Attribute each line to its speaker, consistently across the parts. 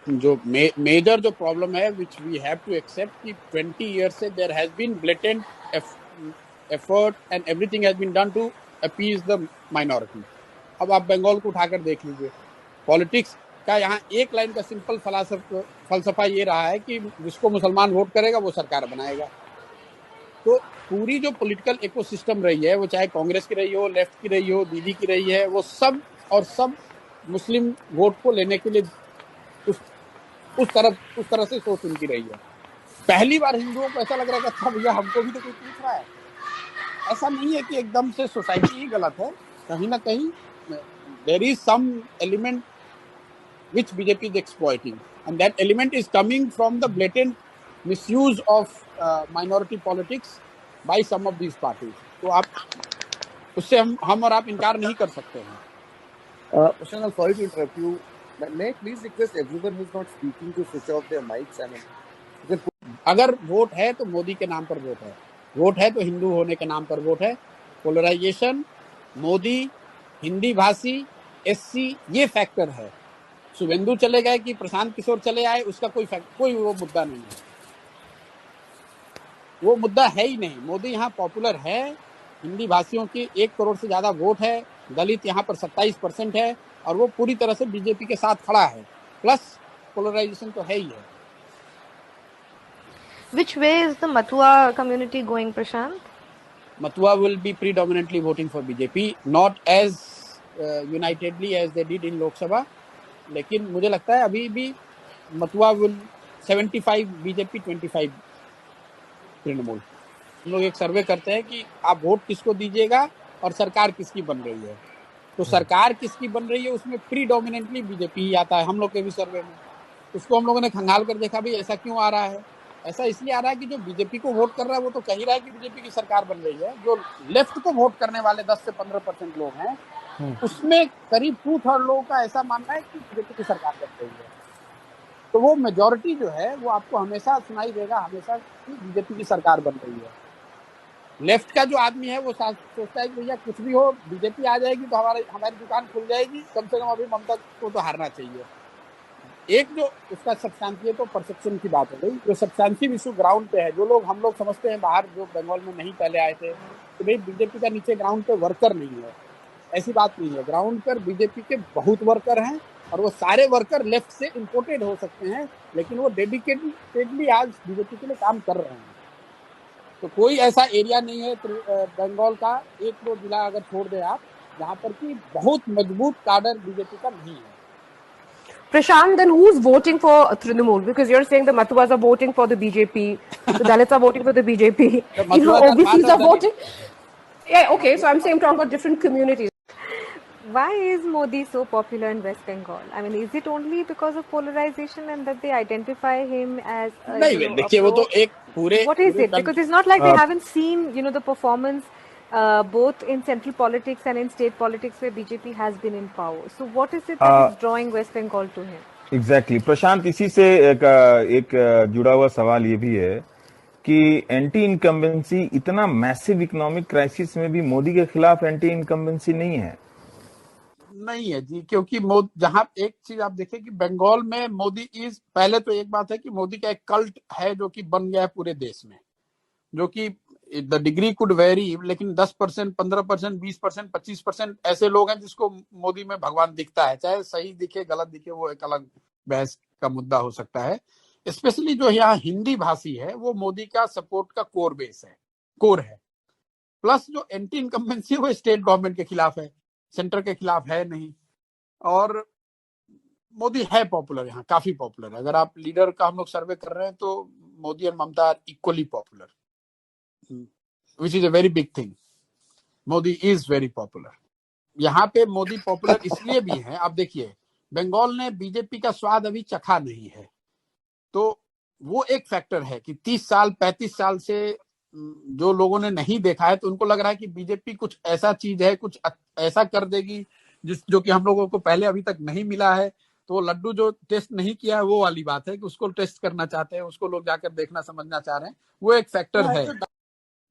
Speaker 1: जो मेजर जो प्रॉब्लम है which we have to accept कि 20 ईयर्स से there has been blatant effort and everything has been done to appease the minority. अब आप बंगाल को उठाकर देख लीजिए, पॉलिटिक्स का यहाँ एक लाइन का सिंपल फलसफा ये रहा है कि जिसको मुसलमान वोट करेगा वो सरकार बनाएगा। तो पूरी जो पॉलिटिकल इकोसिस्टम रही है, वो चाहे कांग्रेस की रही हो, लेफ्ट की रही हो, दीदी की रही है, वो सब और सब मुस्लिम वोट को लेने के लिए उस तरह से सोच उनकी रही है। पहली बार हिंदुओं को ऐसा लग रहा है कि अच्छा भैया हमको भी तो कोई पूछ रहा है। ऐसा नहीं है कि एकदम से सोसाइटी ही गलत है, कहीं ना कहीं there is some element which BJP is exploiting, and that element is coming from the blatant misuse of minority politics by some of these parties. तो आप उससे हम और आप इनकार नहीं कर सकते हैं।
Speaker 2: Prashant, I'm sorry to interrupt you. May I please request everyone who's not speaking to switch off their mics? I mean,
Speaker 1: अगर वोट है तो मोदी के नाम पर वोट है, वोट है तो हिंदू होने के नाम पर वोट है। पोलराइजेशन, मोदी, हिंदी भाषी, SC, ये फैक्टर है। शुभेंदु चले गए कि प्रशांत किशोर चले आए, उसका कोई वो मुद्दा नहीं है, वो मुद्दा है ही नहीं। मोदी यहाँ पॉपुलर है, हिंदी भाषियों की 1 करोड़ से ज्यादा वोट है, दलित यहाँ पर 27% है, और वो पूरी तरह से बीजेपी के साथ खड़ा है। प्लस पोलराइजेशन तो है ही है।
Speaker 3: Which way is the Matua community going, Prashant?
Speaker 1: Matua will be predominantly voting for BJP, not as unitedly as they did in Lok Sabha, लेकिन मुझे लगता है अभी भी मथुआ विल 75 बीजेपी 25 तृणमूल। हम लोग एक सर्वे करते हैं कि आप वोट किसको दीजिएगा और सरकार किसकी बन रही है, तो सरकार किसकी बन रही है उसमें प्रीडोमिनेंटली बीजेपी ही आता है। हम लोग के भी सर्वे में उसको हम लोगों ने खंगाल कर देखा, भी ऐसा क्यों आ रहा है। ऐसा इसलिए आ रहा है कि जो बीजेपी को वोट कर रहा है वो तो कह ही रहा है कि बीजेपी की सरकार बन रही है। जो लेफ्ट को वोट करने वाले 10 से 15% लोग हैं, उसमें करीब 2/3 लोगों का ऐसा मानना है कि बीजेपी की सरकार बन रही है। तो वो मेजॉरिटी जो है वो आपको हमेशा सुनाई देगा, हमेशा कि बीजेपी की सरकार बन रही है। लेफ्ट का जो आदमी है वो सोचता है कि भैया कुछ भी हो, बीजेपी आ जाएगी तो हमारी दुकान खुल जाएगी, कम से कम अभी ममता को तो हारना चाहिए। एक जो उसका सब्सटेंशियल तो परसेप्शन की बात हो गई, जो सब्सटेंशियल इशू ग्राउंड पे है, जो लोग हम लोग समझते हैं बाहर जो बंगाल में नहीं पहले आए थे तो भाई बीजेपी का नीचे ग्राउंड पे वर्कर नहीं है, ऐसी बात नहीं है। ग्राउंड पर बीजेपी के बहुत वर्कर हैं और वो सारे वर्कर लेफ्ट से इंपोर्टेड हो सकते हैं, लेकिन वो डेडिकेटेडली आज बीजेपी के लिए काम कर रहे हैं। तो कोई ऐसा एरिया नहीं है बंगाल का, 1-2 जिला अगर छोड़ दे आप, जहाँ पर कि बहुत मजबूत काडर बीजेपी का नहीं है।
Speaker 4: Prashant, then who's voting for Trinamool? Because you're saying the Mathuas are voting for the BJP, the Dalits are voting for the BJP, OBCs are voting. Yeah, okay, so I'm saying I'm talking about different communities.
Speaker 3: Why is Modi so popular in West Bengal? I mean, is it only because of polarization and that they identify him as
Speaker 1: नहीं, देखिए वो तो एक पूरे
Speaker 3: what is it? Because it's not like we haven't seen, the performance both in central politics and in state politics where BJP has been in power. So what is it that is drawing West Bengal to him?
Speaker 5: Exactly. प्रशांत, इसी से एक जुड़ा हुआ सवाल ये भी है कि एंटी इनकम्बेंसी, इतना मैसिव इकोनॉमिक क्राइसिस में भी मोदी के खिलाफ एंटी इनकम्बेंसी नहीं है
Speaker 1: जी, क्योंकि जहां एक चीज आप देखें कि बंगाल में मोदी पहले तो एक बात है कि मोदी का एक कल्ट है जो कि बन गया है पूरे देश में, जो कि द डिग्री कुड वेरी, लेकिन 10%, 15%, 20%, 25% ऐसे लोग हैं जिसको मोदी में भगवान दिखता है। चाहे सही दिखे गलत दिखे वो एक अलग बहस का मुद्दा हो सकता है। स्पेशली जो यहाँ हिंदी भाषी है वो मोदी का सपोर्ट का कोर है। प्लस जो एंटी इनकम्बेंसी वो स्टेट गवर्नमेंट के खिलाफ है, सेंटर के खिलाफ है नहीं। और मोदी है पॉपुलर, यहाँ काफी पॉपुलर है। अगर आप लीडर का हम लोग सर्वे कर रहे हैं तो मोदी और Mamata are equally popular, which is a very big thing. Modi is very popular. यहाँ पे मोदी पॉपुलर इसलिए भी है, आप देखिए बंगाल ने बीजेपी का स्वाद अभी चखा नहीं है, तो वो एक फैक्टर है कि 30 साल 35 साल से जो लोगों ने नहीं देखा है, तो उनको लग रहा है कि बीजेपी कुछ ऐसा चीज है, कुछ ऐसा कर देगी जो कि हम लोगों को पहले अभी तक नहीं मिला है। तो लड्डू जो टेस्ट नहीं किया है वो वाली बात है कि उसको टेस्ट करना चाहते हैं, उसको लोग जाकर देखना समझना चाह रहे हैं, वो एक फैक्टर है।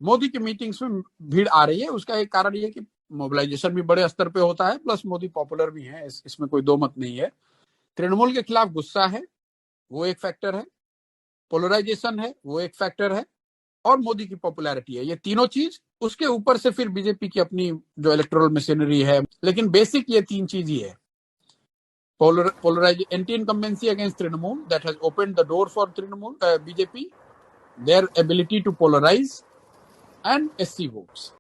Speaker 1: मोदी की मीटिंग्स में भीड़ आ रही है, उसका एक कारण ये कि मोबिलाइजेशन भी बड़े स्तर पे होता है, प्लस मोदी पॉपुलर भी है, इसमें कोई दो मत नहीं है। तृणमूल के खिलाफ गुस्सा है, वो एक फैक्टर है, पोलराइजेशन है, वो एक फैक्टर है, और मोदी की पॉपुलैरिटी है। ये तीनों चीज, उसके ऊपर से फिर बीजेपी की अपनी जो इलेक्टोरल मशीनरी है, लेकिन बेसिक ये तीन चीज ही है। Anti incumbency against Trinamool that has opened the door for Trinamool BJP, their ability to polarize, and SC votes.